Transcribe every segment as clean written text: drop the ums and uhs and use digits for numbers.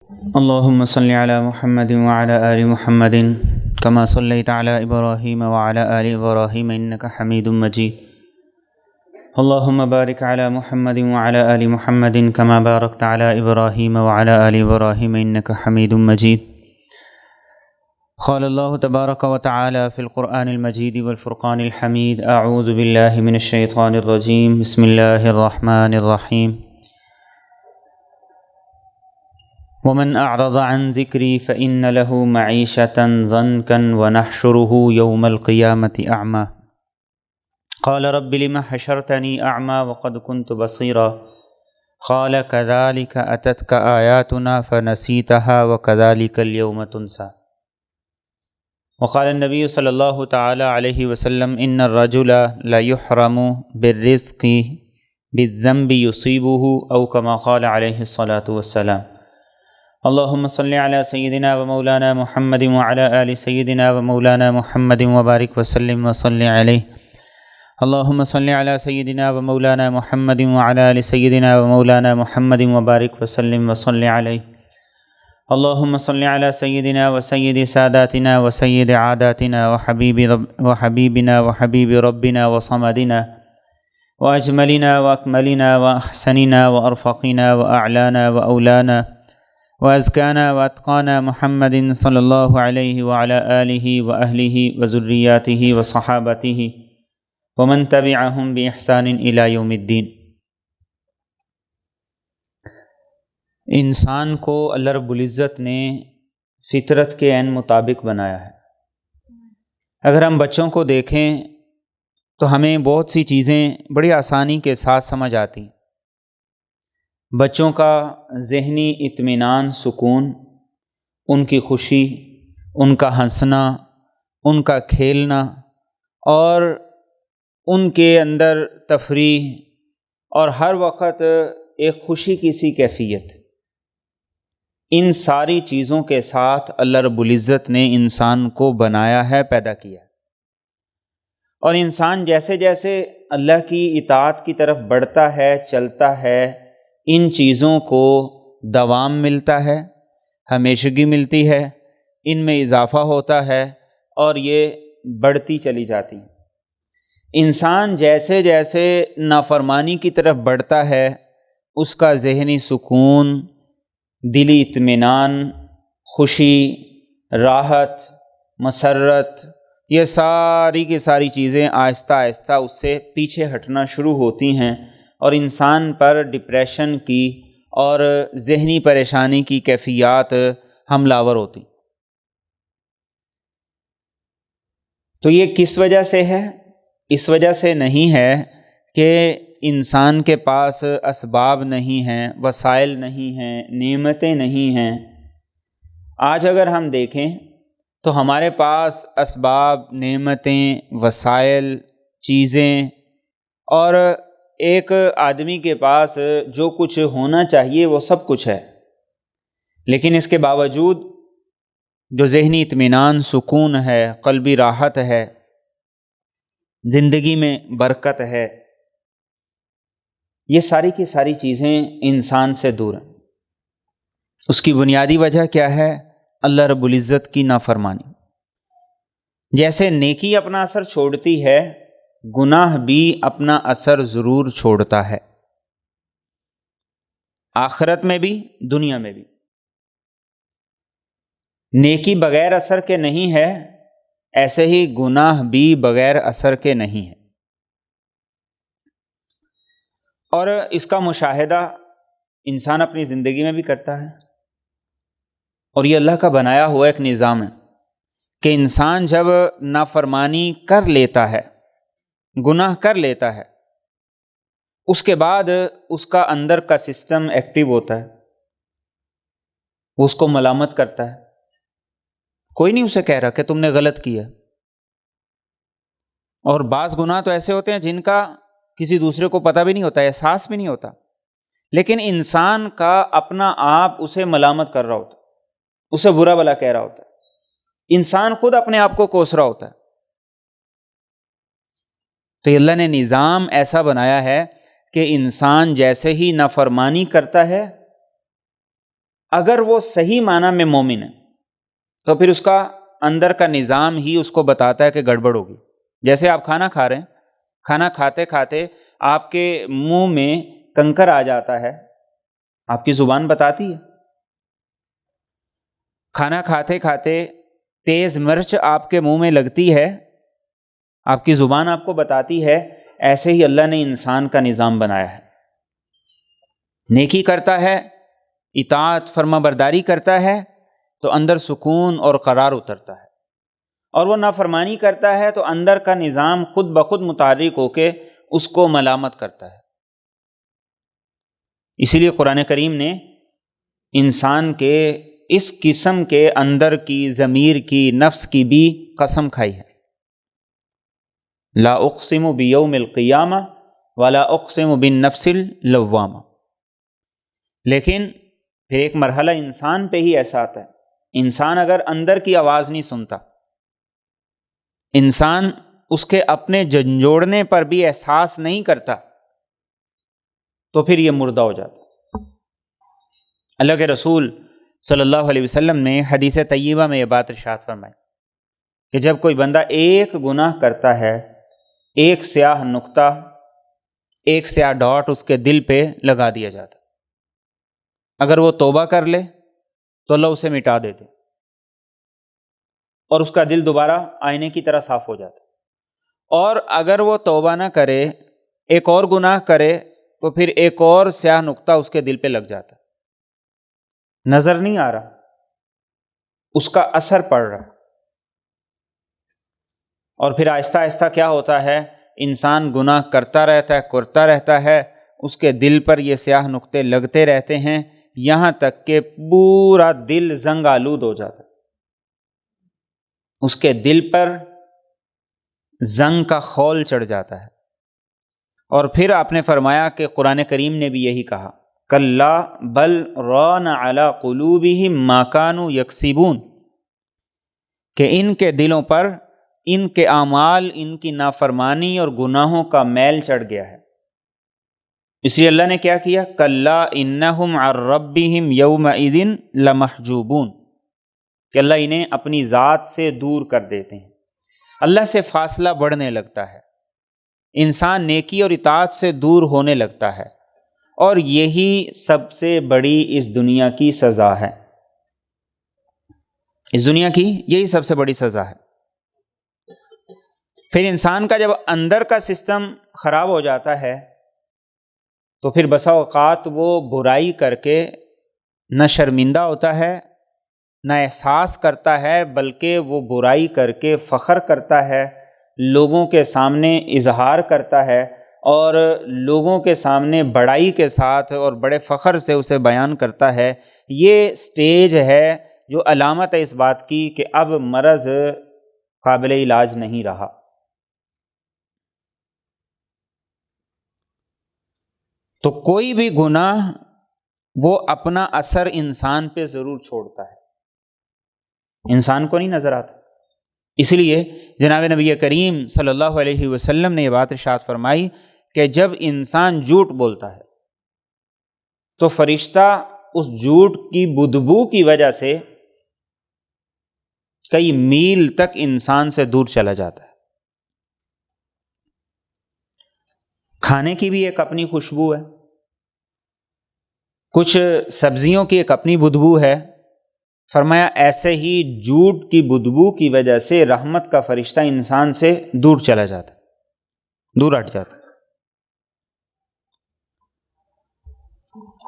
اللهم صل على محمد وعلى آل محمد كما صليت على إبراهيم وعلى آل إبراهيم إنك حميد مجيد. اللهم بارك على محمد وعلى آل محمد كما باركت على إبراهيم وعلى آل إبراهيم إنك حميد مجيد. قال الله تبارك وتعالى في القرآن المجيد والفرقان الحميد: أعوذ بالله من الشيطان الرجيم. بسم الله الرحمن الرحيم. ومن أعرض عن ذكري فإن له معيشة ضنكا ونحشره يوم القيامة أعمى قال رب لم حشرتني أعمى وقد كنت بصيرا قال كذلك أتتك آياتنا فنسيتها وكذلك اليوم تنسى. وقال النبي صلى الله تعالى عليه وسلم: إن الرجل لا يحرم بالرزق بالذنب يصيبه، أو كما قال عليه الصلاة والسلام. اللهم صل على سيدنا ومولانا محمد وعلى آل سيدنا ومولانا محمد وبارك وسلم وصل عليه. اللهم صل على سيدنا ومولانا محمد وعلى آل سيدنا ومولانا محمد وبارك وسلم وصل عليه. اللهم صل على سيدنا وسيد ساداتنا وسيد عاداتنا وحبيبنا وحبيب ربنا وصمدنا وأجملنا وأكملنا وأحسننا وأرفقنا وأعلانا وأولانا وأزكانا وأتقانا محمد صلی اللہ علیہ وعلى آلہ وأہلہ وذریاتہ وصحابتہ ومن تبعہم بإحسان إلی یوم الدین۔ انسان کو اللہ رب العزت نے فطرت کے عین مطابق بنایا ہے۔ اگر ہم بچوں کو دیکھیں تو ہمیں بہت سی چیزیں بڑی آسانی کے ساتھ سمجھ آتی ہیں۔ بچوں کا ذہنی اطمینان، سکون، ان کی خوشی، ان کا ہنسنا، ان کا کھیلنا اور ان کے اندر تفریح اور ہر وقت ایک خوشی کی سی کیفیت، ان ساری چیزوں کے ساتھ اللہ رب العزت نے انسان کو بنایا ہے، پیدا کیا ہے۔ اور انسان جیسے جیسے اللہ کی اطاعت کی طرف بڑھتا ہے، چلتا ہے، ان چیزوں کو دوام ملتا ہے، ہمیشگی ملتی ہے، ان میں اضافہ ہوتا ہے اور یہ بڑھتی چلی جاتی ہے۔ انسان جیسے جیسے نافرمانی کی طرف بڑھتا ہے، اس کا ذہنی سکون، دلی اطمینان، خوشی، راحت، مسرت، یہ ساری کی ساری چیزیں آہستہ آہستہ اس سے پیچھے ہٹنا شروع ہوتی ہیں اور انسان پر ڈپریشن کی اور ذہنی پریشانی کی کیفیات حملہ آور ہوتی۔ تو یہ کس وجہ سے ہے؟ اس وجہ سے نہیں ہے کہ انسان کے پاس اسباب نہیں ہیں، وسائل نہیں ہیں، نعمتیں نہیں ہیں۔ آج اگر ہم دیکھیں تو ہمارے پاس اسباب، نعمتیں، وسائل، چیزیں اور ایک آدمی کے پاس جو کچھ ہونا چاہیے وہ سب کچھ ہے، لیکن اس کے باوجود جو ذہنی اطمینان، سکون ہے، قلبی راحت ہے، زندگی میں برکت ہے، یہ ساری کی ساری چیزیں انسان سے دور ہیں۔ اس کی بنیادی وجہ کیا ہے؟ اللہ رب العزت کی نافرمانی۔ جیسے نیکی اپنا اثر چھوڑتی ہے، گناہ بھی اپنا اثر ضرور چھوڑتا ہے، آخرت میں بھی، دنیا میں بھی۔ نیکی بغیر اثر کے نہیں ہے، ایسے ہی گناہ بھی بغیر اثر کے نہیں ہے۔ اور اس کا مشاہدہ انسان اپنی زندگی میں بھی کرتا ہے، اور یہ اللہ کا بنایا ہوا ایک نظام ہے کہ انسان جب نافرمانی کر لیتا ہے، گناہ کر لیتا ہے، اس کے بعد اس کا اندر کا سسٹم ایکٹیو ہوتا ہے، وہ اس کو ملامت کرتا ہے۔ کوئی نہیں اسے کہہ رہا کہ تم نے غلط کیا۔ اور بعض گناہ تو ایسے ہوتے ہیں جن کا کسی دوسرے کو پتہ بھی نہیں ہوتا، احساس بھی نہیں ہوتا، لیکن انسان کا اپنا آپ اسے ملامت کر رہا ہوتا، اسے برا بھلا کہہ رہا ہوتا ہے، انسان خود اپنے آپ کو کوس رہا ہوتا ہے۔ تو اللہ نے نظام ایسا بنایا ہے کہ انسان جیسے ہی نافرمانی کرتا ہے اگر وہ صحیح معنی میں مومن ہے تو پھر اس کا اندر کا نظام ہی اس کو بتاتا ہے کہ گڑبڑ ہوگی. جیسے آپ کھانا کھا رہے ہیں، کھانا کھاتے کھاتے آپ کے منہ میں کنکر آ جاتا ہے، آپ کی زبان بتاتی ہے. کھانا کھاتے کھاتے تیز مرچ آپ کے منہ میں لگتی ہے، آپ کی زبان آپ کو بتاتی ہے. ایسے ہی اللہ نے انسان کا نظام بنایا ہے. نیکی کرتا ہے، اطاعت فرما برداری کرتا ہے تو اندر سکون اور قرار اترتا ہے، اور وہ نافرمانی کرتا ہے تو اندر کا نظام خود بخود متحرک ہو کے اس کو ملامت کرتا ہے. اسی لیے قرآن کریم نے انسان کے اس قسم کے اندر کی ضمیر کی نفس کی بھی قسم کھائی ہے. لا اقسم بیوم القیامہ ولا اقسم بالنفس اللوامہ. لیکن پھر ایک مرحلہ انسان پہ ہی ایسا آتا ہے، انسان اگر اندر کی آواز نہیں سنتا، انسان اس کے اپنے جھنجھوڑنے پر بھی احساس نہیں کرتا، تو پھر یہ مردہ ہو جاتا. اللہ کے رسول صلی اللہ علیہ وسلم نے حدیث طیبہ میں یہ بات ارشاد فرمائی کہ جب کوئی بندہ ایک گناہ کرتا ہے، ایک سیاہ نقطہ، ایک سیاہ ڈاٹ اس کے دل پہ لگا دیا جاتا. اگر وہ توبہ کر لے تو اللہ اسے مٹا دیتے اور اس کا دل دوبارہ آئینے کی طرح صاف ہو جاتا. اور اگر وہ توبہ نہ کرے، ایک اور گناہ کرے، تو پھر ایک اور سیاہ نقطہ اس کے دل پہ لگ جاتا. نظر نہیں آ رہا، اس کا اثر پڑ رہا. اور پھر آہستہ آہستہ کیا ہوتا ہے، انسان گناہ کرتا رہتا ہے، اس کے دل پر یہ سیاہ نقطے لگتے رہتے ہیں، یہاں تک کہ پورا دل زنگ آلود ہو جاتا ہے. اس کے دل پر زنگ کا خول چڑھ جاتا ہے. اور پھر آپ نے فرمایا کہ قرآن کریم نے بھی یہی کہا، کلا بل ران علی قلوبہم ما کانوا یکسبون، کہ ان کے دلوں پر ان کے اعمال، ان کی نافرمانی اور گناہوں کا میل چڑھ گیا ہے. اس لیے اللہ نے کیا کیا، کلا انہم عن ربہم یومئذ لمحجوبون، کہ اللہ انہیں اپنی ذات سے دور کر دیتے ہیں. اللہ سے فاصلہ بڑھنے لگتا ہے، انسان نیکی اور اطاعت سے دور ہونے لگتا ہے، اور یہی سب سے بڑی اس دنیا کی سزا ہے. اس دنیا کی یہی سب سے بڑی سزا ہے. پھر انسان کا جب اندر کا سسٹم خراب ہو جاتا ہے تو پھر بسا اوقات وہ برائی کر کے نہ شرمندہ ہوتا ہے، نہ احساس کرتا ہے، بلکہ وہ برائی کر کے فخر کرتا ہے، لوگوں کے سامنے اظہار کرتا ہے، اور لوگوں کے سامنے بڑائی کے ساتھ اور بڑے فخر سے اسے بیان کرتا ہے. یہ سٹیج ہے جو علامت ہے اس بات کی کہ اب مرض قابل علاج نہیں رہا. تو کوئی بھی گناہ وہ اپنا اثر انسان پہ ضرور چھوڑتا ہے، انسان کو نہیں نظر آتا. اس لیے جناب نبی کریم صلی اللہ علیہ وسلم نے یہ بات ارشاد فرمائی کہ جب انسان جھوٹ بولتا ہے تو فرشتہ اس جھوٹ کی بدبو کی وجہ سے کئی میل تک انسان سے دور چلا جاتا ہے. کھانے کی بھی ایک اپنی خوشبو ہے، کچھ سبزیوں کی ایک اپنی بدبو ہے. فرمایا ایسے ہی جھوٹ کی بدبو کی وجہ سے رحمت کا فرشتہ انسان سے دور چلا جاتا، دور ہٹ جاتا.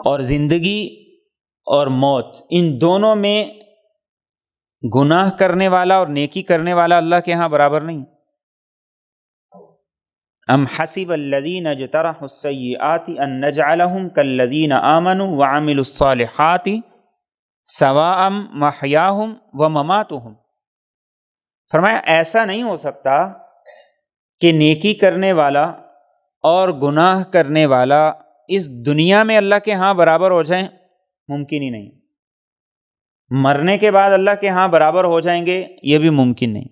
اور زندگی اور موت، ان دونوں میں گناہ کرنے والا اور نیکی کرنے والا اللہ کے ہاں برابر نہیں. ام حسب الذین اجترحوا السیئات ان نجعلہم کالذین آمنوا وعملوا الصالحات سواء محیاہم ومماتہم. فرمایا ایسا نہیں ہو سکتا کہ نیکی کرنے والا اور گناہ کرنے والا اس دنیا میں اللہ کے ہاں برابر ہو جائیں، ممکن ہی نہیں. مرنے کے بعد اللہ کے ہاں برابر ہو جائیں گے، یہ بھی ممکن نہیں.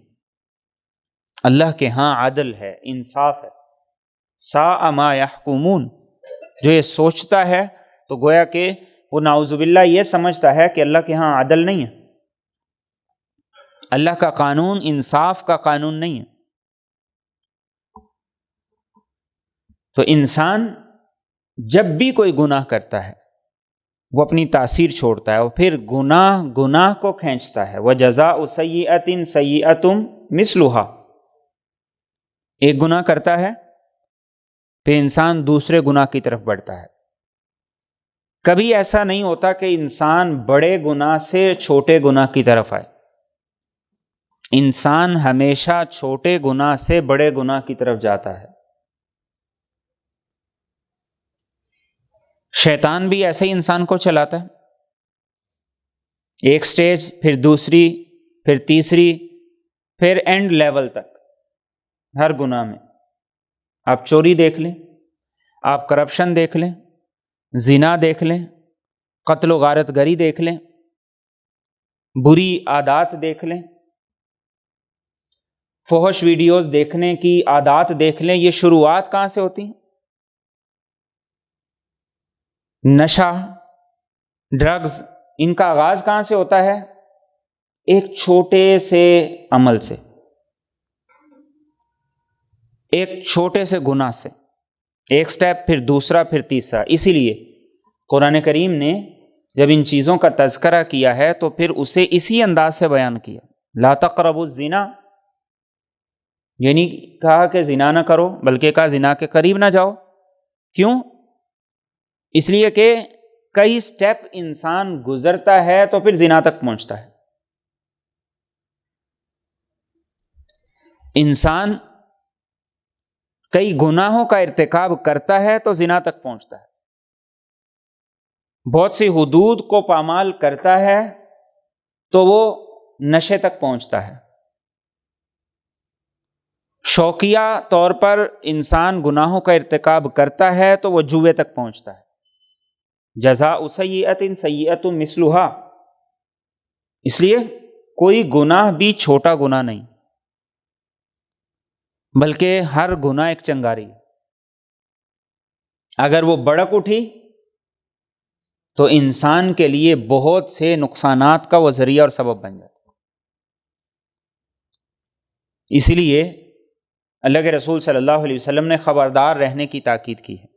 اللہ کے ہاں عدل ہے، انصاف ہے. ساء ما یحکمون، جو یہ سوچتا ہے تو گویا کہ وہ نعوذ باللہ یہ سمجھتا ہے کہ اللہ کے ہاں عدل نہیں ہے، اللہ کا قانون انصاف کا قانون نہیں ہے۔ تو انسان جب بھی کوئی گناہ کرتا ہے وہ اپنی تاثیر چھوڑتا ہے، اور پھر گناہ کو کھینچتا ہے۔ وَجَزَاءُ سَیِّئَةٍ سَیِّئَةٌ مِثْلُهَا، ایک گناہ کرتا ہے پھر انسان دوسرے گناہ کی طرف بڑھتا ہے۔ کبھی ایسا نہیں ہوتا کہ انسان بڑے گناہ سے چھوٹے گناہ کی طرف آئے، انسان ہمیشہ چھوٹے گناہ سے بڑے گناہ کی طرف جاتا ہے۔ شیطان بھی ایسے ہی انسان کو چلاتا ہے، ایک سٹیج، پھر دوسری، پھر تیسری، پھر اینڈ لیول تک۔ ہر گناہ میں آپ چوری دیکھ لیں، آپ کرپشن دیکھ لیں، زنا دیکھ لیں، قتل و غارت گری دیکھ لیں، بری عادات دیکھ لیں، فحش ویڈیوز دیکھنے کی عادات دیکھ لیں، یہ شروعات کہاں سے ہوتی ہیں؟ نشہ، ڈرگز، ان کا آغاز کہاں سے ہوتا ہے؟ ایک چھوٹے سے عمل سے، ایک چھوٹے سے گناہ سے، ایک سٹیپ، پھر دوسرا، پھر تیسرا۔ اسی لیے قرآن کریم نے جب ان چیزوں کا تذکرہ کیا ہے تو پھر اسے اسی انداز سے بیان کیا، لا تقربوا الزنا، یہ نہیں کہا کہ زنا نہ کرو، بلکہ کہا زنا کے قریب نہ جاؤ۔ کیوں؟ اس لیے کہ کئی سٹیپ انسان گزرتا ہے تو پھر زنا تک پہنچتا ہے۔ انسان کئی گناہوں کا ارتکاب کرتا ہے تو زنا تک پہنچتا ہے، بہت سی حدود کو پامال کرتا ہے تو وہ نشے تک پہنچتا ہے، شوقیہ طور پر انسان گناہوں کا ارتکاب کرتا ہے تو وہ جوے تک پہنچتا ہے۔ جزاء سیئۃ سیئۃ مثلھا، اس لیے کوئی گناہ بھی چھوٹا گناہ نہیں، بلکہ ہر گناہ ایک چنگاری ہے۔ اگر وہ بڑک اٹھی تو انسان کے لیے بہت سے نقصانات کا وہ ذریعہ اور سبب بن جاتا ہے۔ اسی لیے اللہ کے رسول صلی اللہ علیہ وسلم نے خبردار رہنے کی تاکید کی ہے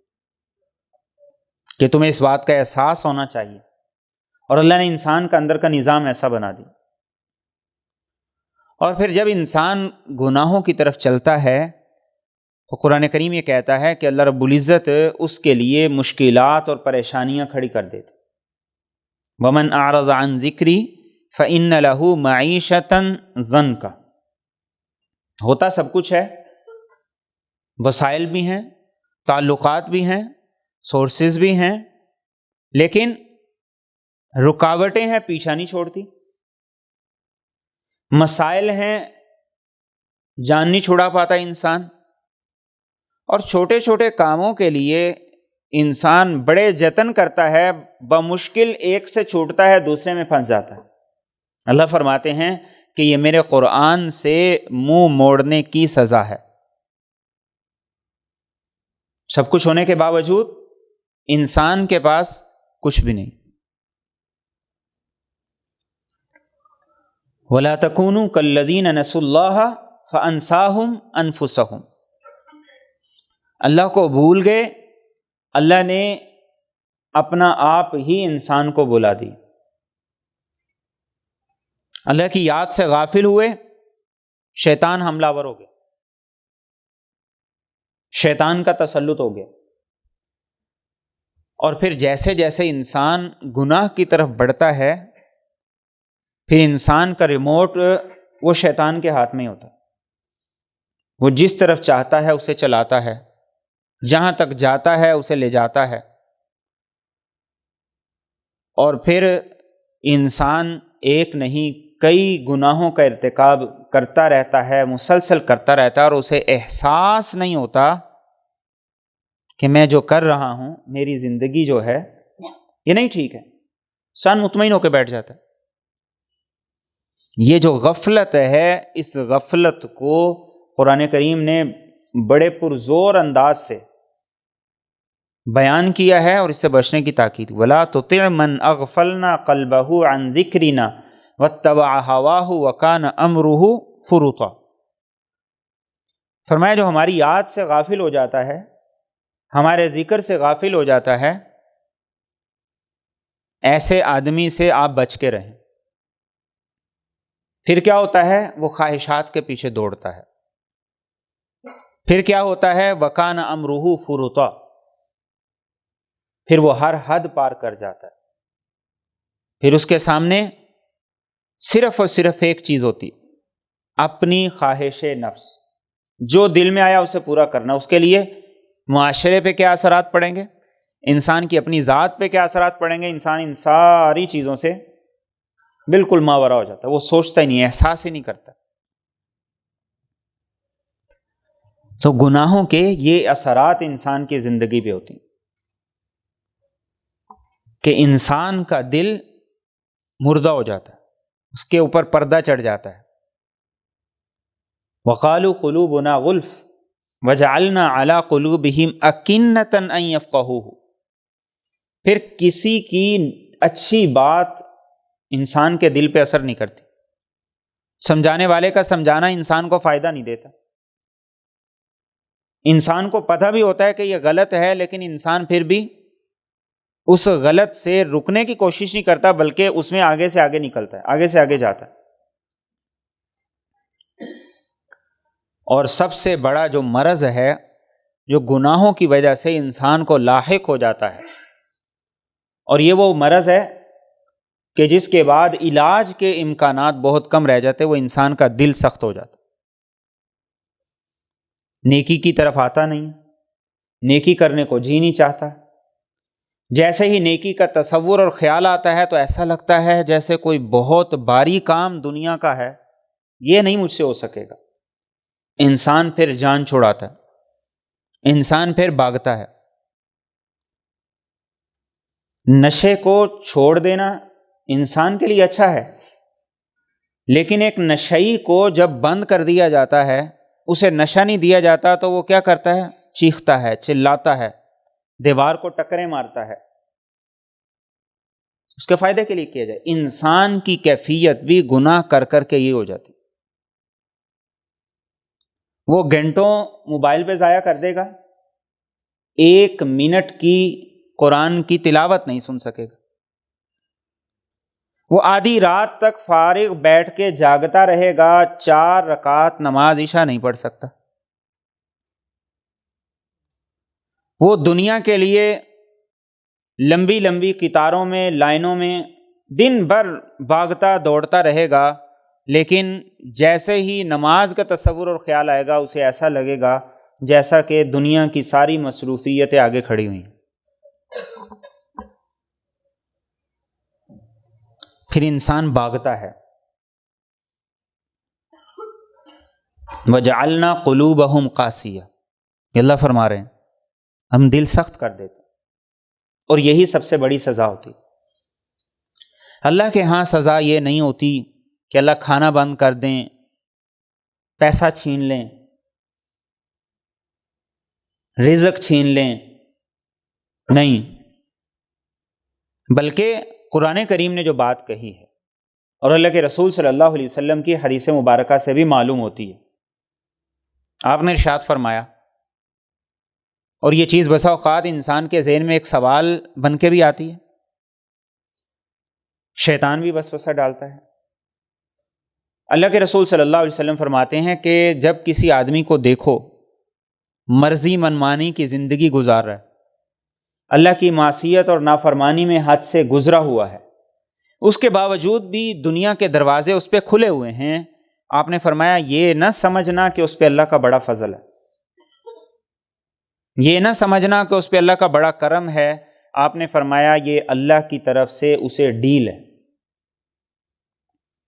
کہ تمہیں اس بات کا احساس ہونا چاہیے، اور اللہ نے انسان کا اندر کا نظام ایسا بنا دیا۔ اور پھر جب انسان گناہوں کی طرف چلتا ہے تو قرآن کریم یہ کہتا ہے کہ اللہ رب العزت اس کے لیے مشکلات اور پریشانیاں کھڑی کر دیتے۔ وَمَنْ أَعْرَضَ عَنْ ذِكْرِي فَإِنَّ لَهُ مَعِيشَةً ضَنْكَ، ہوتا سب کچھ ہے، وسائل بھی ہیں، تعلقات بھی ہیں، سورسز بھی ہیں، لیکن رکاوٹیں ہیں، پیچھا نہیں چھوڑتی، مسائل ہیں، جان نہیں چھڑا پاتا انسان، اور چھوٹے چھوٹے کاموں کے لیے انسان بڑے جتن کرتا ہے، بمشکل ایک سے چھوٹتا ہے، دوسرے میں پھنس جاتا ہے۔ اللہ فرماتے ہیں کہ یہ میرے قرآن سے منہ موڑنے کی سزا ہے۔ سب کچھ ہونے کے باوجود انسان کے پاس کچھ بھی نہیں۔ وَلَا تَكُونُوا كَالَّذِينَ نَسُوا اللَّهَ فَأَنْسَاهُمْ أَنفُسَهُمْ، اللہ کو بھول گئے، اللہ نے اپنا آپ ہی انسان کو بلا دی۔ اللہ کی یاد سے غافل ہوئے، شیطان حملہ آور ہو گیا، شیطان کا تسلط ہو گیا، اور پھر جیسے جیسے انسان گناہ کی طرف بڑھتا ہے پھر انسان کا ریموٹ وہ شیطان کے ہاتھ میں ہی ہوتا ہے، وہ جس طرف چاہتا ہے اسے چلاتا ہے، جہاں تک جاتا ہے اسے لے جاتا ہے، اور پھر انسان ایک نہیں کئی گناہوں کا ارتکاب کرتا رہتا ہے، مسلسل کرتا رہتا ہے، اور اسے احساس نہیں ہوتا کہ میں جو کر رہا ہوں، میری زندگی جو ہے یہ نہیں ٹھیک ہے، انسان مطمئن ہو کے بیٹھ جاتا ہے۔ یہ جو غفلت ہے، اس غفلت کو قرآن کریم نے بڑے پرزور انداز سے بیان کیا ہے اور اس سے بچنے کی تاکید. وَلَا تُطِعْ مَنْ أَغْفَلْنَا قَلْبَهُ عَنْ ذِكْرِنَا وَاتَّبَعَ هَوَاهُ وَكَانَ أَمْرُهُ فُرُطًا. فرمایا جو ہماری یاد سے غافل ہو جاتا ہے، ہمارے ذکر سے غافل ہو جاتا ہے، ایسے آدمی سے آپ بچ کے رہیں. پھر کیا ہوتا ہے؟ وہ خواہشات کے پیچھے دوڑتا ہے. پھر کیا ہوتا ہے؟ وَكَانَ أَمْرُهُ فُرُطًا. پھر وہ ہر حد پار کر جاتا ہے. پھر اس کے سامنے صرف اور صرف ایک چیز ہوتی، اپنی خواہش نفس. جو دل میں آیا اسے پورا کرنا. اس کے لیے معاشرے پہ کیا اثرات پڑیں گے، انسان کی اپنی ذات پہ کیا اثرات پڑیں گے، انسان ان ساری چیزوں سے بالکل ماورا ہو جاتا ہے. وہ سوچتا ہی نہیں، احساس ہی نہیں کرتا. تو گناہوں کے یہ اثرات انسان کی زندگی پہ ہوتی ہیں کہ انسان کا دل مردہ ہو جاتا ہے، اس کے اوپر پردہ چڑھ جاتا ہے. وَقَالُوا قُلُوبُنَا غُلْفٌ وَجَعَلْنَا عَلَىٰ قُلُوبِهِمْ أَكِنَّةً أَن يَفْقَهُوهُ. پھر کسی کی اچھی بات انسان کے دل پہ اثر نہیں کرتی. سمجھانے والے کا سمجھانا انسان کو فائدہ نہیں دیتا. انسان کو پتہ بھی ہوتا ہے کہ یہ غلط ہے، لیکن انسان پھر بھی اس غلط سے رکنے کی کوشش نہیں کرتا، بلکہ اس میں آگے سے آگے نکلتا ہے، آگے سے آگے جاتا ہے. اور سب سے بڑا جو مرض ہے جو گناہوں کی وجہ سے انسان کو لاحق ہو جاتا ہے، اور یہ وہ مرض ہے کہ جس کے بعد علاج کے امکانات بہت کم رہ جاتے، وہ انسان کا دل سخت ہو جاتا، نیکی کی طرف آتا نہیں، نیکی کرنے کو جی نہیں چاہتا. جیسے ہی نیکی کا تصور اور خیال آتا ہے تو ایسا لگتا ہے جیسے کوئی بہت بھاری کام دنیا کا ہے، یہ نہیں مجھ سے ہو سکے گا. انسان پھر جان چھڑاتا ہے، انسان پھر بھاگتا ہے. نشے کو چھوڑ دینا انسان کے لیے اچھا ہے، لیکن ایک نشئی کو جب بند کر دیا جاتا ہے، اسے نشہ نہیں دیا جاتا تو وہ کیا کرتا ہے؟ چیختا ہے، چلاتا ہے، دیوار کو ٹکریں مارتا ہے. اس کے فائدے کے لیے کیا جائے. انسان کی کیفیت بھی گناہ کر کر کے یہ ہو جاتی. وہ گھنٹوں موبائل پہ ضائع کر دے گا، 1 منٹ کی قرآن کی تلاوت نہیں سن سکے گا. وہ آدھی رات تک فارغ بیٹھ کے جاگتا رہے گا، 4 رکعت نماز عشاء نہیں پڑھ سکتا. وہ دنیا کے لیے لمبی لمبی قطاروں میں، لائنوں میں دن بھر بھاگتا دوڑتا رہے گا، لیکن جیسے ہی نماز کا تصور اور خیال آئے گا اسے ایسا لگے گا جیسا کہ دنیا کی ساری مصروفیتیں آگے کھڑی ہوئی ہیں. پھر انسان بھاگتا ہے. وَجَعَلْنَا قُلُوبَهُمْ قَاسِيَةً. یہ اللہ فرما رہے ہیں ہم دل سخت کر دیتے، اور یہی سب سے بڑی سزا ہوتی. اللہ کے ہاں سزا یہ نہیں ہوتی کہ اللہ کھانا بند کر دیں، پیسہ چھین لیں، رزق چھین لیں. نہیں، بلکہ قرآن کریم نے جو بات کہی ہے اور اللہ کے رسول صلی اللہ علیہ وسلم کی حدیث مبارکہ سے بھی معلوم ہوتی ہے. آپ نے ارشاد فرمایا، اور یہ چیز بسا اوقات انسان کے ذہن میں ایک سوال بن کے بھی آتی ہے، شیطان بھی وسوسہ ڈالتا ہے. اللہ کے رسول صلی اللہ علیہ وسلم فرماتے ہیں کہ جب کسی آدمی کو دیکھو مرضی منمانی کی زندگی گزار رہا ہے، اللہ کی معصیت اور نافرمانی میں حد سے گزرا ہوا ہے، اس کے باوجود بھی دنیا کے دروازے اس پہ کھلے ہوئے ہیں، آپ نے فرمایا یہ نہ سمجھنا کہ اس پہ اللہ کا بڑا فضل ہے، یہ نہ سمجھنا کہ اس پہ اللہ کا بڑا کرم ہے. آپ نے فرمایا یہ اللہ کی طرف سے اسے ڈیل ہے،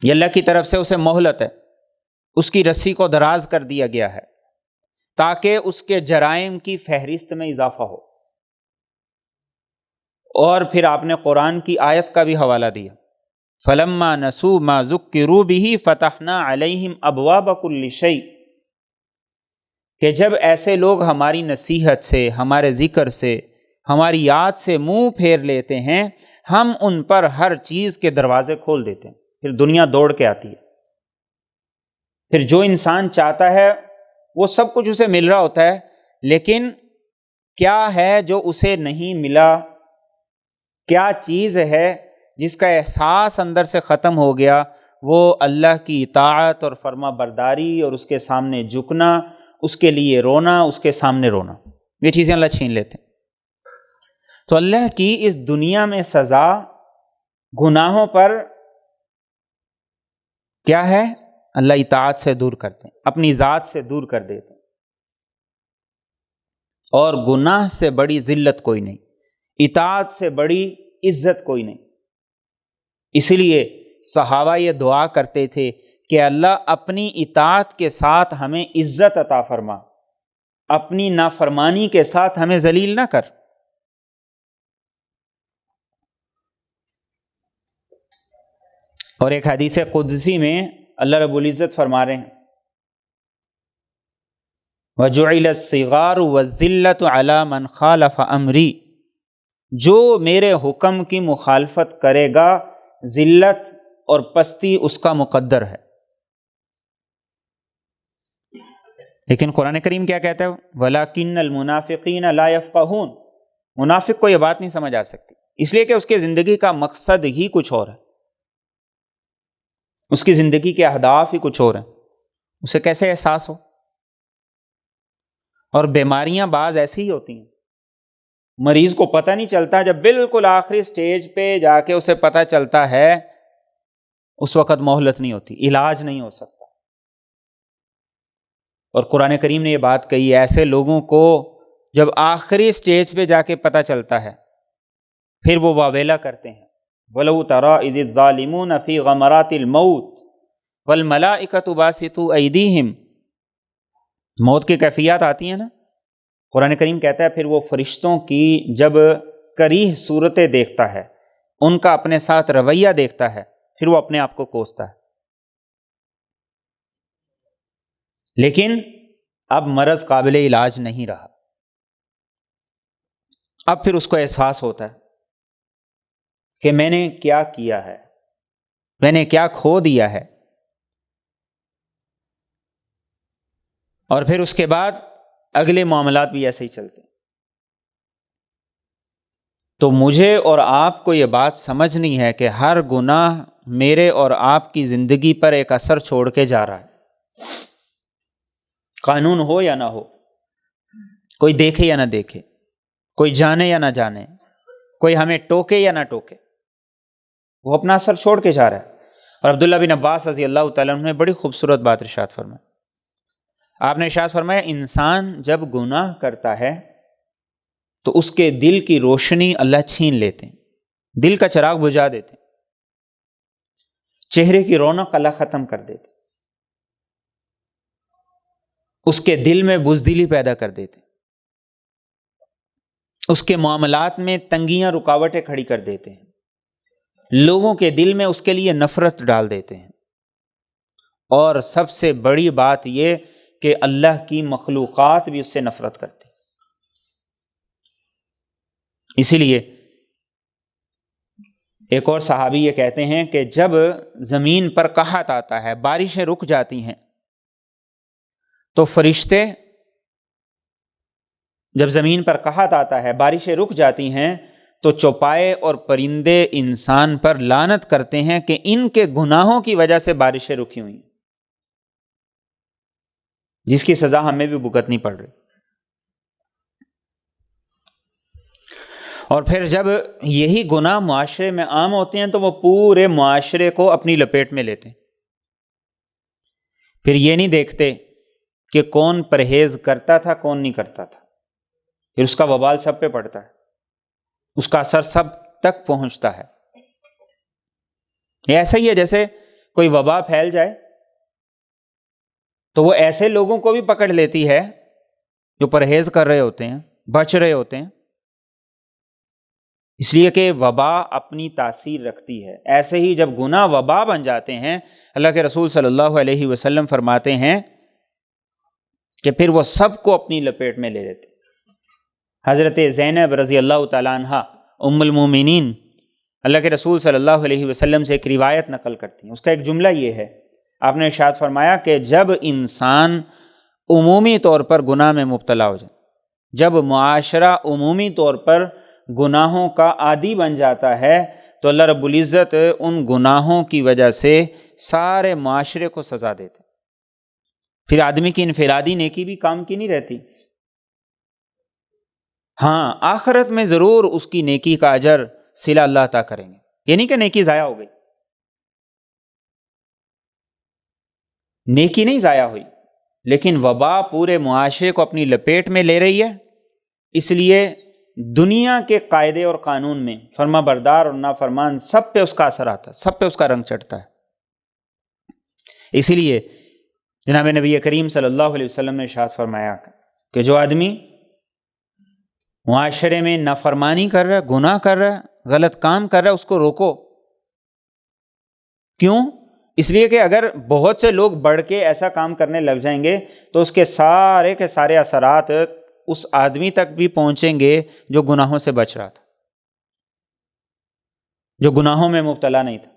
یہ اللہ کی طرف سے اسے مہلت ہے، اس کی رسی کو دراز کر دیا گیا ہے تاکہ اس کے جرائم کی فہرست میں اضافہ ہو. اور پھر آپ نے قرآن کی آیت کا بھی حوالہ دیا، فَلَمَّا نَسُوا مَا ذُكِّرُوا بِهِ فَتَحْنَا عَلَيْهِمْ أَبْوَابَ كُلِّ شَيْءٍ، کہ جب ایسے لوگ ہماری نصیحت سے، ہمارے ذکر سے ہماری یاد سے منہ پھیر لیتے ہیں، ہم ان پر ہر چیز کے دروازے کھول دیتے ہیں، پھر دنیا دوڑ کے آتی ہے۔ پھر جو انسان چاہتا ہے وہ سب کچھ اسے مل رہا ہوتا ہے، لیکن کیا ہے جو اسے نہیں ملا؟ کیا چیز ہے جس کا احساس اندر سے ختم ہو گیا؟ وہ اللہ کی اطاعت اور فرما برداری اور اس کے سامنے جھکنا، اس کے لیے رونا، اس کے سامنے رونا، یہ چیزیں اللہ چھین لیتے ہیں۔ تو اللہ کی اس دنیا میں سزا گناہوں پر کیا ہے؟ اللہ اطاعت سے دور کرتے ہیں، اپنی ذات سے دور کر دیتے ہیں، اور گناہ سے بڑی ذلت کوئی نہیں، اطاعت سے بڑی عزت کوئی نہیں۔ اسی لیے صحابہ یہ دعا کرتے تھے کہ اللہ اپنی اطاعت کے ساتھ ہمیں عزت عطا فرما، اپنی نافرمانی کے ساتھ ہمیں ذلیل نہ کر۔ اور ایک حدیث قدسی میں اللہ رب العزت فرما رہے ہیں وَجُعِلَ الصِّغَارُ وَالذِّلَّةُ عَلَى مَنْ خَالَفَ أَمْرِي، جو میرے حکم کی مخالفت کرے گا ذلت اور پستی اس کا مقدر ہے۔ لیکن قرآن کریم کیا کہتا ہے؟ وَلَكِنَّ الْمُنَافِقِينَ لَا يَفْقَهُونَ، منافق کو یہ بات نہیں سمجھ آ سکتی، اس لیے کہ اس کے زندگی کا مقصد ہی کچھ اور ہے، اس کی زندگی کے اہداف ہی کچھ اور ہیں، اسے کیسے احساس ہو؟ اور بیماریاں بعض ایسی ہی ہوتی ہیں، مریض کو پتہ نہیں چلتا، جب بالکل آخری سٹیج پہ جا کے اسے پتہ چلتا ہے اس وقت مہلت نہیں ہوتی، علاج نہیں ہو سکتا۔ اور قرآن کریم نے یہ بات کہی ہے، ایسے لوگوں کو جب آخری سٹیج پہ جا کے پتہ چلتا ہے پھر وہ واویلا کرتے ہیں وَلَوْ تَرَىٰ إِذِ الظَّالِمُونَ فِي غَمَرَاتِ الْمَوْتِ وَالْمَلَائِكَةُ بَاسِطُو أَيْدِيهِمْ، موت کی کیفیات آتی ہیں نا، قرآن کریم کہتا ہے پھر وہ فرشتوں کی جب کریہ صورتیں دیکھتا ہے، ان کا اپنے ساتھ رویہ دیکھتا ہے، پھر وہ اپنے آپ کو کوستا ہے۔ لیکن اب مرض قابل علاج نہیں رہا، اب پھر اس کو احساس ہوتا ہے کہ میں نے کیا کیا ہے، میں نے کیا کھو دیا ہے، اور پھر اس کے بعد اگلے معاملات بھی ایسے ہی چلتے ہیں۔ تو مجھے اور آپ کو یہ بات سمجھنی ہے کہ ہر گناہ میرے اور آپ کی زندگی پر ایک اثر چھوڑ کے جا رہا ہے، قانون ہو یا نہ ہو، کوئی دیکھے یا نہ دیکھے، کوئی جانے یا نہ جانے، کوئی ہمیں ٹوکے یا نہ ٹوکے، وہ اپنا اثر چھوڑ کے جا رہا ہے۔ اور عبداللہ بن عباس رضی اللہ تعالیٰ عنہ نے بڑی خوبصورت بات ارشاد فرمائی، آپ نے ارشاد فرمایا انسان جب گناہ کرتا ہے تو اس کے دل کی روشنی اللہ چھین لیتے ہیں، دل کا چراغ بجھا دیتے ہیں، چہرے کی رونق اللہ ختم کر دیتے، اس کے دل میں بزدلی پیدا کر دیتے، اس کے معاملات میں تنگیاں رکاوٹیں کھڑی کر دیتے ہیں، لوگوں کے دل میں اس کے لیے نفرت ڈال دیتے ہیں، اور سب سے بڑی بات یہ کہ اللہ کی مخلوقات بھی اس سے نفرت کرتی۔ اسی لیے ایک اور صحابی یہ کہتے ہیں کہ جب زمین پر قحط آتا ہے، بارشیں رک جاتی ہیں، تو فرشتے، جب زمین پر قحط آتا ہے، بارشیں رک جاتی ہیں، تو چوپائے اور پرندے انسان پر لعنت کرتے ہیں کہ ان کے گناہوں کی وجہ سے بارشیں رکی ہوئی ہیں، جس کی سزا ہمیں بھی بھگتنی پڑ رہی۔ اور پھر جب یہی گناہ معاشرے میں عام ہوتے ہیں تو وہ پورے معاشرے کو اپنی لپیٹ میں لیتے ہیں، پھر یہ نہیں دیکھتے کہ کون پرہیز کرتا تھا کون نہیں کرتا تھا، پھر اس کا وبال سب پہ پڑتا ہے، اس کا اثر سب تک پہنچتا ہے۔ یہ ایسا ہی ہے جیسے کوئی وبا پھیل جائے تو وہ ایسے لوگوں کو بھی پکڑ لیتی ہے جو پرہیز کر رہے ہوتے ہیں، بچ رہے ہوتے ہیں، اس لیے کہ وبا اپنی تاثیر رکھتی ہے۔ ایسے ہی جب گناہ وبا بن جاتے ہیں، اللہ کے رسول صلی اللہ علیہ وسلم فرماتے ہیں کہ پھر وہ سب کو اپنی لپیٹ میں لے لیتے، حضرت زینب رضی اللہ تعالیٰ عنہ ام المومنین اللہ کے رسول صلی اللہ علیہ وسلم سے ایک روایت نقل کرتی ہیں. اس کا ایک جملہ یہ ہے، آپ نے ارشاد فرمایا کہ جب انسان عمومی طور پر گناہ میں مبتلا ہو جائے، جب معاشرہ عمومی طور پر گناہوں کا عادی بن جاتا ہے تو اللہ رب العزت ان گناہوں کی وجہ سے سارے معاشرے کو سزا دیتے. پھر آدمی کی انفرادی نیکی بھی کام کی نہیں رہتی. ہاں، آخرت میں ضرور اس کی نیکی کا اجر صلہ اللہ عطا کریں گے، یہ نہیں کہ نیکی ضائع ہو گئی، نیکی نہیں ضائع ہوئی، لیکن وبا پورے معاشرے کو اپنی لپیٹ میں لے رہی ہے. اس لیے دنیا کے قاعدے اور قانون میں فرما بردار اور نافرمان سب پہ اس کا اثر آتا ہے، سب پہ اس کا رنگ چڑھتا ہے. اسی لیے جناب نبی کریم صلی اللہ علیہ وسلم نے ارشاد فرمایا کہ جو آدمی معاشرے میں نافرمانی کر رہا ہے، گناہ کر رہا ہے، غلط کام کر رہا ہے، اس کو روکو. کیوں؟ اس لیے کہ اگر بہت سے لوگ بڑھ کے ایسا کام کرنے لگ جائیں گے تو اس کے سارے اثرات اس آدمی تک بھی پہنچیں گے جو گناہوں سے بچ رہا تھا، جو گناہوں میں مبتلا نہیں تھا.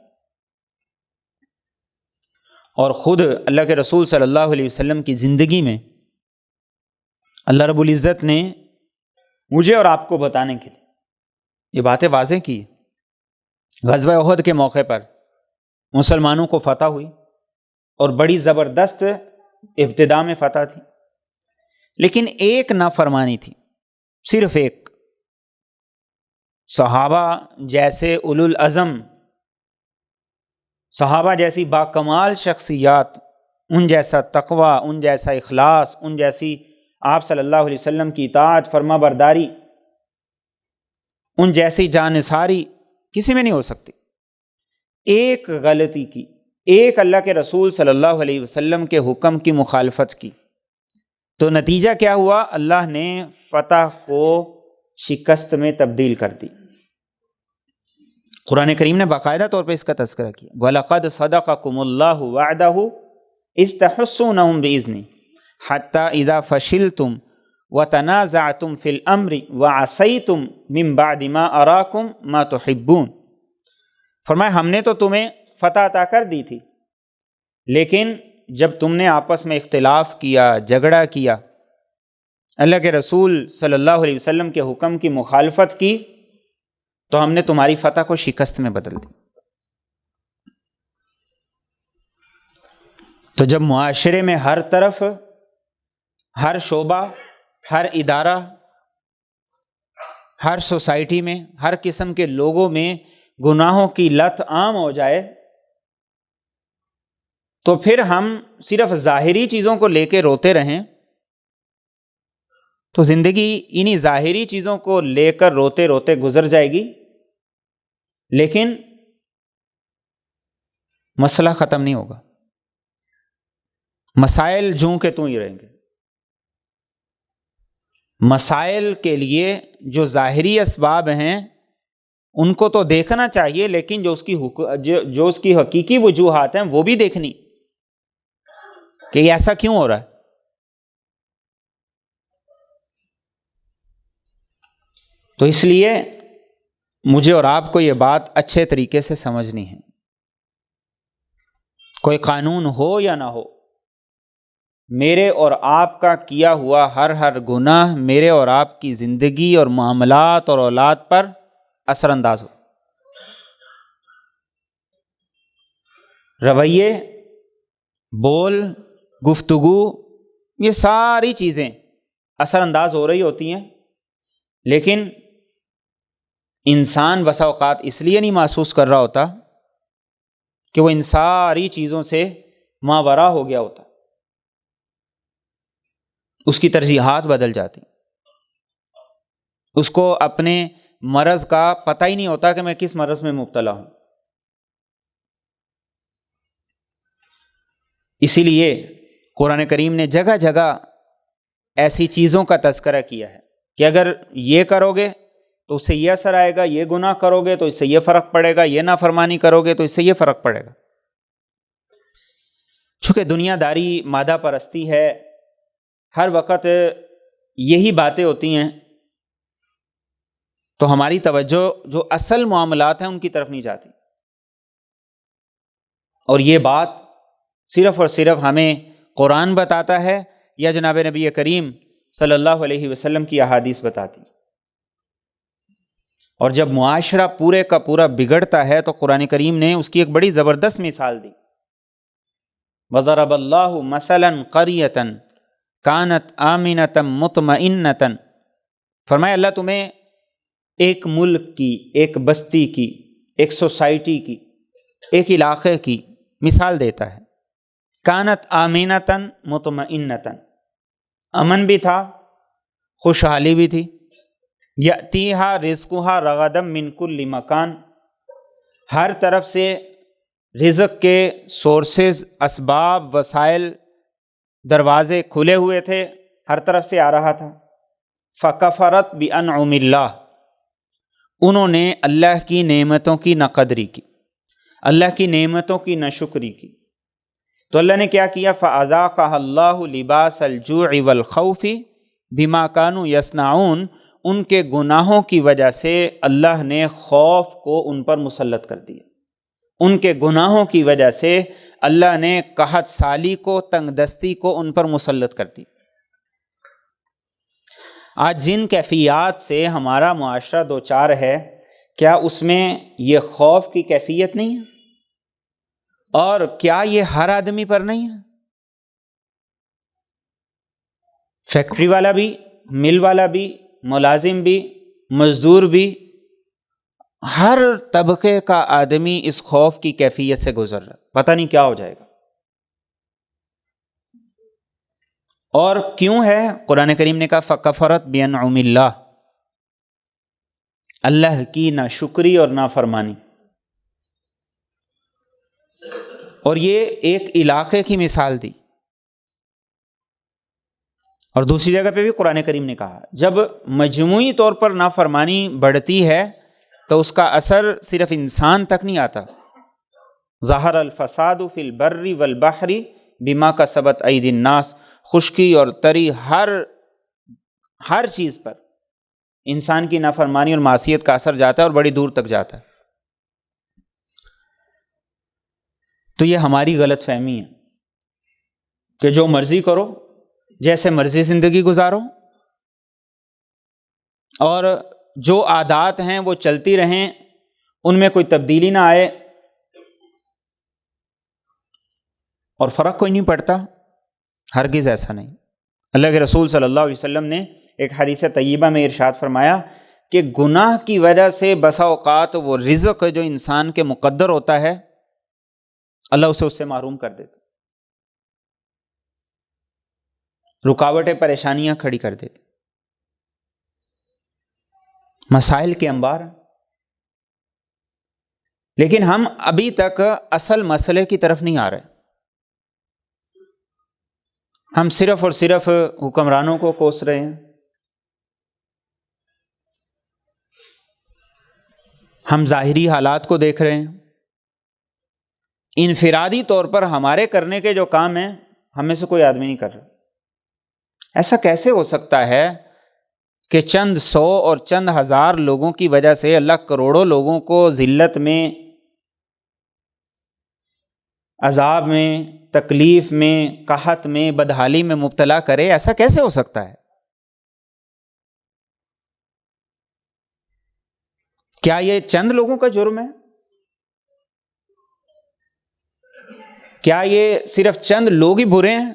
اور خود اللہ کے رسول صلی اللہ علیہ وسلم کی زندگی میں اللہ رب العزت نے مجھے اور آپ کو بتانے کے لیے یہ باتیں واضح کی. غزوہ احد کے موقع پر مسلمانوں کو فتح ہوئی اور بڑی زبردست ابتدا میں فتح تھی، لیکن ایک نافرمانی تھی، صرف ایک. صحابہ جیسے اولو العزم، صحابہ جیسی باکمال شخصیات، ان جیسا تقوی، ان جیسا اخلاص، ان جیسی آپ صلی اللہ علیہ وسلم کی اطاعت، فرما برداری، ان جیسی جانثاری کسی میں نہیں ہو سکتی. ایک غلطی کی، ایک اللہ کے رسول صلی اللہ علیہ وسلم کے حکم کی مخالفت کی تو نتیجہ کیا ہوا؟ اللہ نے فتح کو شکست میں تبدیل کر دی. قرآن کریم نے باقاعدہ طور پہ اس کا تذکرہ کیا، وَلَقَدْ صَدَقَكُمُ اللَّهُ وَعْدَهُ إِذْ تَحُسُّونَهُمْ بِإِذْنِهِ حَتَّى إِذَا فَشِلْتُمْ وَتَنَازَعْتُمْ فِي الْأَمْرِ وَعَصَيْتُمْ مِنْ بَعْدِ مَا أَرَاكُمْ مَا تُحِبُّونَ. فرمایا ہم نے تو تمہیں فتح عطا کر دی تھی، لیکن جب تم نے آپس میں اختلاف کیا، جھگڑا کیا، اللہ کے رسول صلی اللہ علیہ وسلم کے حکم کی مخالفت کی تو ہم نے تمہاری فتح کو شکست میں بدل دی. تو جب معاشرے میں ہر طرف، ہر شعبہ، ہر ادارہ، ہر سوسائٹی میں، ہر قسم کے لوگوں میں گناہوں کی لت عام ہو جائے تو پھر ہم صرف ظاہری چیزوں کو لے کے روتے رہیں تو زندگی انہی ظاہری چیزوں کو لے کر روتے روتے گزر جائے گی، لیکن مسئلہ ختم نہیں ہوگا. مسائل جوں کہ توں ہی رہیں گے. مسائل کے لیے جو ظاہری اسباب ہیں ان کو تو دیکھنا چاہیے، لیکن جو اس کی حقیقی وجوہات ہیں وہ بھی دیکھنی کہ یہ ایسا کیوں ہو رہا ہے. تو اس لیے مجھے اور آپ کو یہ بات اچھے طریقے سے سمجھنی ہے. کوئی قانون ہو یا نہ ہو، میرے اور آپ کا کیا ہوا ہر گناہ میرے اور آپ کی زندگی اور معاملات اور اولاد پر اثر انداز ہو. رویے، بول، گفتگو، یہ ساری چیزیں اثر انداز ہو رہی ہوتی ہیں، لیکن انسان بسا اوقات اس لیے نہیں محسوس کر رہا ہوتا کہ وہ ان ساری چیزوں سے ماوراء ہو گیا ہوتا. اس کی ترجیحات بدل جاتی، اس کو اپنے مرض کا پتہ ہی نہیں ہوتا کہ میں کس مرض میں مبتلا ہوں. اسی لیے قرآن کریم نے جگہ جگہ ایسی چیزوں کا تذکرہ کیا ہے کہ اگر یہ کرو گے تو اس سے یہ اثر آئے گا، یہ گناہ کرو گے تو اس سے یہ فرق پڑے گا، یہ نافرمانی کرو گے تو اس سے یہ فرق پڑے گا. چونکہ دنیا داری، مادہ پرستی ہے، ہر وقت یہی باتیں ہوتی ہیں تو ہماری توجہ جو اصل معاملات ہیں ان کی طرف نہیں جاتی. اور یہ بات صرف اور صرف ہمیں قرآن بتاتا ہے یا جناب نبی کریم صلی اللہ علیہ وسلم کی احادیث بتاتی. اور جب معاشرہ پورے کا پورا بگڑتا ہے تو قرآن کریم نے اس کی ایک بڑی زبردست مثال دی. وَضَرَبَ اللَّهُ مَثَلًا قَرْيَةً كَانَتْ آمِنَةً مُطْمَئِنَّةً، فرمایا اللہ تمہیں ایک ملک کی، ایک بستی کی، ایک سوسائٹی کی، ایک علاقے کی مثال دیتا ہے. کانت آمینتاً مطمئنتاً، امن بھی تھا، خوشحالی بھی تھی. یأتیہا رزقہا رغدا من کل مکان، ہر طرف سے رزق کے سورسز، اسباب، وسائل، دروازے کھلے ہوئے تھے، ہر طرف سے آ رہا تھا. فکفرت بانعم اللہ، انہوں نے اللہ کی نعمتوں کی ناقدری کی، اللہ کی نعمتوں کی ناشکری کی. تو اللہ نے کیا کیا؟ فَأَذَاقَهَا اللَّهُ لِبَاسَ الْجُوعِ وَالْخَوْفِ بِمَا كَانُوا يَصْنَعُونَ، ان کے گناہوں کی وجہ سے اللہ نے خوف کو ان پر مسلط کر دیا. ان کے گناہوں کی وجہ سے اللہ نے قحط سالی کو، تنگ دستی کو ان پر مسلط کر دی. آج جن کیفیات سے ہمارا معاشرہ دوچار ہے، کیا اس میں یہ خوف کی کیفیت نہیں ہے؟ اور کیا یہ ہر آدمی پر نہیں ہے؟ فیکٹری والا بھی، مل والا بھی، ملازم بھی، مزدور بھی، ہر طبقے کا آدمی اس خوف کی کیفیت سے گزر رہا، پتہ نہیں کیا ہو جائے گا. اور کیوں ہے؟ قرآن کریم نے کہا فکفرت بانعم اللہ، اللہ کی ناشکری اور نافرمانی. اور یہ ایک علاقے کی مثال دی. اور دوسری جگہ پہ بھی قرآن کریم نے کہا جب مجموعی طور پر نافرمانی بڑھتی ہے تو اس کا اثر صرف انسان تک نہیں آتا. ظہر الفساد فی البر والبحر بما کسبت ایدی الناس، خشکی اور تری، ہر چیز پر انسان کی نافرمانی اور معصیت کا اثر جاتا ہے اور بڑی دور تک جاتا ہے. تو یہ ہماری غلط فہمی ہے کہ جو مرضی کرو، جیسے مرضی زندگی گزارو، اور جو عادات ہیں وہ چلتی رہیں، ان میں کوئی تبدیلی نہ آئے اور فرق کوئی نہیں پڑتا. ہرگز ایسا نہیں. اللہ کے رسول صلی اللہ علیہ وسلم نے ایک حدیث طیبہ میں ارشاد فرمایا کہ گناہ کی وجہ سے بسا اوقات وہ رزق جو انسان کے مقدر ہوتا ہے اللہ اسے اس سے محروم کر دیتا، رکاوٹیں، پریشانیاں کھڑی کر دیتی، مسائل کے انبار. لیکن ہم ابھی تک اصل مسئلے کی طرف نہیں آ رہے. ہم صرف اور صرف حکمرانوں کو کوس رہے ہیں، ہم ظاہری حالات کو دیکھ رہے ہیں. انفرادی طور پر ہمارے کرنے کے جو کام ہیں ہم میں سے کوئی آدمی نہیں کر رہا. ایسا کیسے ہو سکتا ہے کہ چند سو اور چند ہزار لوگوں کی وجہ سے اللہ کروڑوں لوگوں کو ذلت میں، عذاب میں، تکلیف میں، قحط میں، بدحالی میں مبتلا کرے؟ ایسا کیسے ہو سکتا ہے؟ کیا یہ چند لوگوں کا جرم ہے؟ کیا یہ صرف چند لوگ ہی برے ہیں؟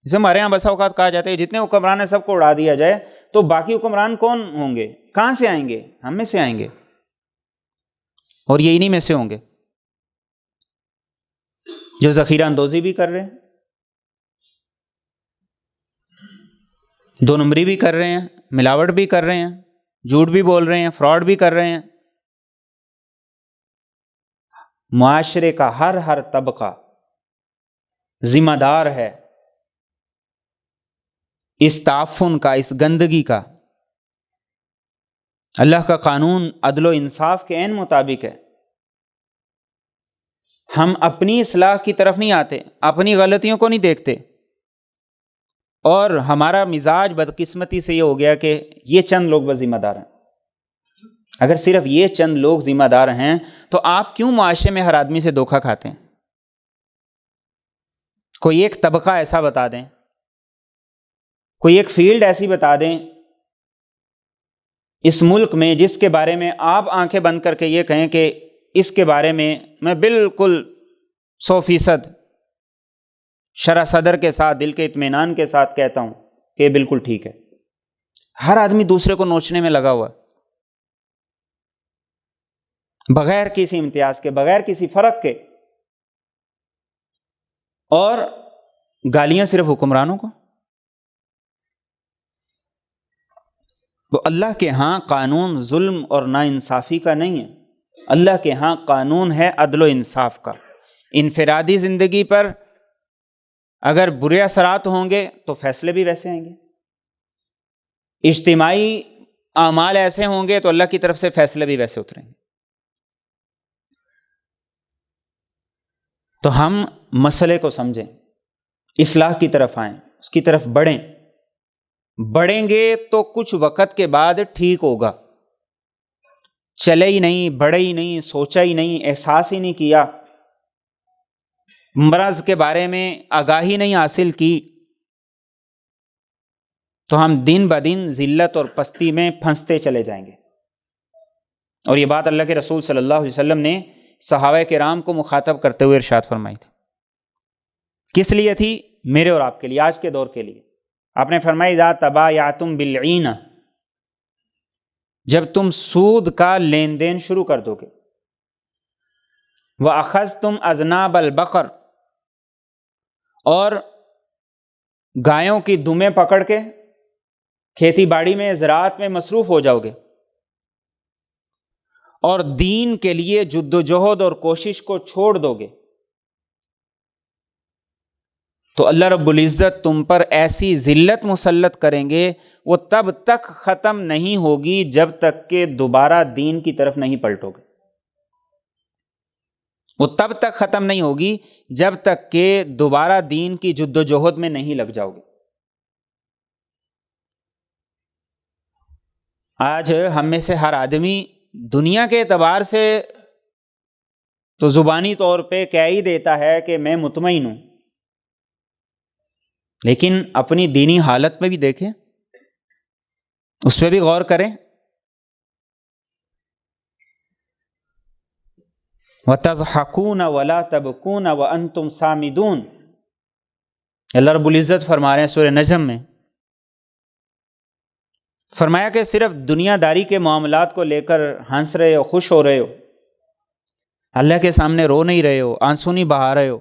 جسے ہمارے یہاں بسا اوقات کہا جاتا ہے جتنے حکمران ہیں سب کو اڑا دیا جائے تو باقی حکمران کون ہوں گے؟ کہاں سے آئیں گے؟ ہم میں سے آئیں گے، اور یہ انہی میں سے ہوں گے جو ذخیرہ اندوزی بھی کر رہے ہیں، دو نمبری بھی کر رہے ہیں، ملاوٹ بھی کر رہے ہیں، جھوٹ بھی بول رہے ہیں، فراڈ بھی کر رہے ہیں. معاشرے کا ہر طبقہ ذمہ دار ہے اس تعفن کا، اس گندگی کا. اللہ کا قانون عدل و انصاف کے عین مطابق ہے. ہم اپنی اصلاح کی طرف نہیں آتے، اپنی غلطیوں کو نہیں دیکھتے، اور ہمارا مزاج بدقسمتی سے یہ ہو گیا کہ یہ چند لوگ بس ذمہ دار ہیں. اگر صرف یہ چند لوگ ذمہ دار ہیں تو آپ کیوں معاشرے میں ہر آدمی سے دھوکہ کھاتے ہیں؟ کوئی ایک طبقہ ایسا بتا دیں، کوئی ایک فیلڈ ایسی بتا دیں اس ملک میں جس کے بارے میں آپ آنکھیں بند کر کے یہ کہیں کہ اس کے بارے میں بالکل 100% شرح صدر کے ساتھ، دل کے اطمینان کے ساتھ کہتا ہوں کہ یہ بالکل ٹھیک ہے۔ ہر آدمی دوسرے کو نوچنے میں لگا ہوا، بغیر کسی امتیاز کے، بغیر کسی فرق کے، اور گالیاں صرف حکمرانوں کو۔ تو اللہ کے ہاں قانون ظلم اور ناانصافی کا نہیں ہے، اللہ کے ہاں قانون ہے عدل و انصاف کا۔ انفرادی زندگی پر اگر برے اثرات ہوں گے تو فیصلے بھی ویسے آئیں گے، اجتماعی اعمال ایسے ہوں گے تو اللہ کی طرف سے فیصلے بھی ویسے اتریں گے۔ تو ہم مسئلے کو سمجھیں، اصلاح کی طرف آئیں، اس کی طرف بڑھیں گے تو کچھ وقت کے بعد ٹھیک ہوگا۔ چلے ہی نہیں، بڑھے ہی نہیں، سوچا ہی نہیں، احساس ہی نہیں کیا، مرض کے بارے میں آگاہی نہیں حاصل کی، تو ہم دن بدن ذلت اور پستی میں پھنستے چلے جائیں گے۔ اور یہ بات اللہ کے رسول صلی اللہ علیہ وسلم نے صحابہ کرام کو مخاطب کرتے ہوئے ارشاد فرمائی تھی۔ کس لیے تھی؟ میرے اور آپ کے لیے، آج کے دور کے لیے۔ آپ نے فرمایا اذا تبایعتم بالعینہ، جب تم سود کا لین دین شروع کر دو گے، وَأَخَذْتُمْ أَذْنَابَ الْبَقَرِ، اور گایوں کی دمیں پکڑ کے کھیتی باڑی میں، زراعت میں مصروف ہو جاؤ گے، اور دین کے لیے جد و جہد اور کوشش کو چھوڑ دو گے، تو اللہ رب العزت تم پر ایسی ذلت مسلط کریں گے، وہ تب تک ختم نہیں ہوگی جب تک کہ دوبارہ دین کی طرف نہیں پلٹو گے۔ وہ تب تک ختم نہیں ہوگی جب تک کہ دوبارہ دین کی جد و جہد میں نہیں لگ جاؤ گے۔ آج ہم میں سے ہر آدمی دنیا کے اعتبار سے تو زبانی طور پہ کہہ ہی دیتا ہے کہ میں مطمئن ہوں، لیکن اپنی دینی حالت میں بھی دیکھیں، اس پہ بھی غور کریں۔ وَتَضْحَكُونَ وَلَا تَبْكُونَ وَأَنْتُمْ صَامِدُونَ، اللہ رب العزت فرما رہے ہیں سورہ نجم میں، فرمایا کہ صرف دنیا داری کے معاملات کو لے کر ہنس رہے ہو، خوش ہو رہے ہو، اللہ کے سامنے رو نہیں رہے ہو، آنسو نہیں بہا رہے ہو،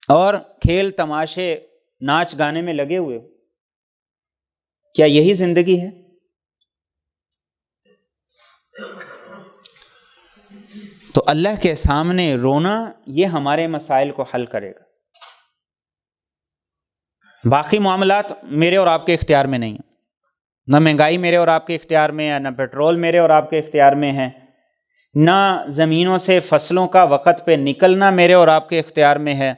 اور کھیل تماشے ناچ گانے میں لگے ہوئے ہو، کیا یہی زندگی ہے؟ تو اللہ کے سامنے رونا یہ ہمارے مسائل کو حل کرے گا۔ باقی معاملات میرے اور آپ کے اختیار میں نہیں ہیں، نہ مہنگائی میرے اور آپ کے اختیار میں ہے، نہ پیٹرول میرے اور آپ کے اختیار میں ہے، نہ زمینوں سے فصلوں کا وقت پہ نکلنا میرے اور آپ کے اختیار میں ہے۔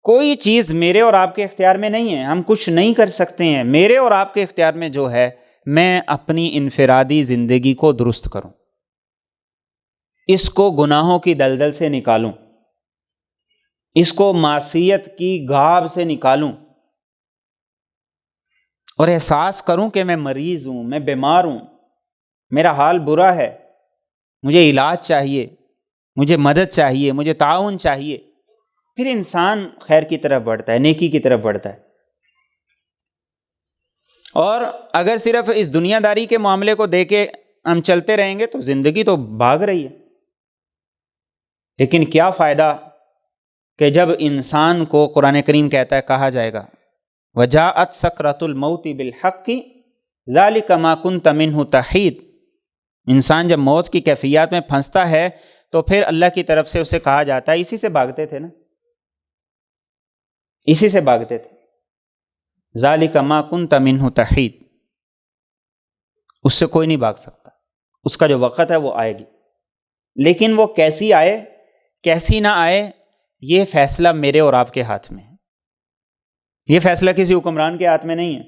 کوئی چیز میرے اور آپ کے اختیار میں نہیں ہے، ہم کچھ نہیں کر سکتے ہیں۔ میرے اور آپ کے اختیار میں جو ہے، میں اپنی انفرادی زندگی کو درست کروں، اس کو گناہوں کی دلدل سے نکالوں، اس کو معصیت کی گھاب سے نکالوں، اور احساس کروں کہ میں مریض ہوں، میں بیمار ہوں، میرا حال برا ہے، مجھے علاج چاہیے، مجھے مدد چاہیے، مجھے تعاون چاہیے۔ پھر انسان خیر کی طرف بڑھتا ہے، نیکی کی طرف بڑھتا ہے۔ اور اگر صرف اس دنیا داری کے معاملے کو دے کے ہم چلتے رہیں گے تو زندگی تو بھاگ رہی ہے، لیکن کیا فائدہ کہ جب انسان کو قرآن کریم کہتا ہے، کہا جائے گا وَجَاءَتْ سَكْرَةُ الْمَوْتِ بِالْحَقِّ ذَلِكَ مَا كُنْتَ مِنْهُ تَحِيدُ، انسان جب موت کی کیفیات میں پھنستا ہے تو پھر اللہ کی طرف سے اسے کہا جاتا ہے، اسی سے بھاگتے تھے نا، اسی سے بھاگتے تھے، ذَلِكَ مَا كُنْتَ مِنْهُ تَحِيدُ، اس سے کوئی نہیں بھاگ سکتا، اس کا جو وقت ہے وہ آئے گی، لیکن وہ کیسی آئے کیسی نہ آئے یہ فیصلہ میرے اور آپ کے ہاتھ میں ہے، یہ فیصلہ کسی حکمران کے ہاتھ میں نہیں ہے،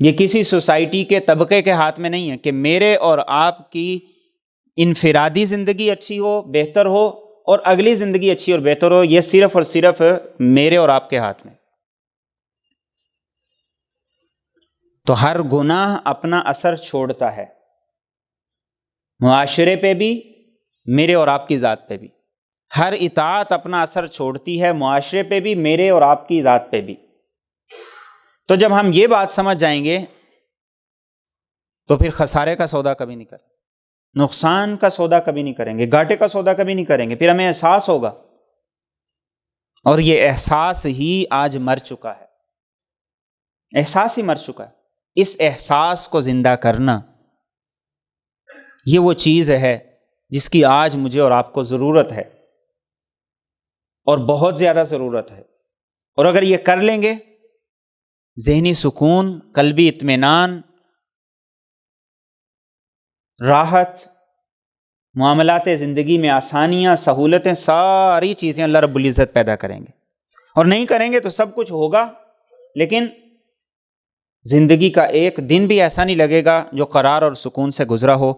یہ کسی سوسائٹی کے طبقے کے ہاتھ میں نہیں ہے کہ میرے اور آپ کی انفرادی زندگی اچھی ہو، بہتر ہو، اور اگلی زندگی اچھی اور بہتر ہو، یہ صرف اور صرف میرے اور آپ کے ہاتھ میں۔ تو ہر گناہ اپنا اثر چھوڑتا ہے، معاشرے پہ بھی، میرے اور آپ کی ذات پہ بھی۔ ہر اطاعت اپنا اثر چھوڑتی ہے، معاشرے پہ بھی، میرے اور آپ کی ذات پہ بھی۔ تو جب ہم یہ بات سمجھ جائیں گے تو پھر خسارے کا سودا کبھی نہیں کریں، نقصان کا سودا کبھی نہیں کریں گے، گھاٹے کا سودا کبھی نہیں کریں گے۔ پھر ہمیں احساس ہوگا، اور یہ احساس ہی آج مر چکا ہے، احساس ہی مر چکا ہے۔ اس احساس کو زندہ کرنا، یہ وہ چیز ہے جس کی آج مجھے اور آپ کو ضرورت ہے، اور بہت زیادہ ضرورت ہے۔ اور اگر یہ کر لیں گے، ذہنی سکون، قلبی اطمینان، راحت، معاملات زندگی میں آسانیاں، سہولتیں، ساری چیزیں اللہ رب العزت پیدا کریں گے۔ اور نہیں کریں گے تو سب کچھ ہوگا، لیکن زندگی کا ایک دن بھی ایسا نہیں لگے گا جو قرار اور سکون سے گزرا ہو۔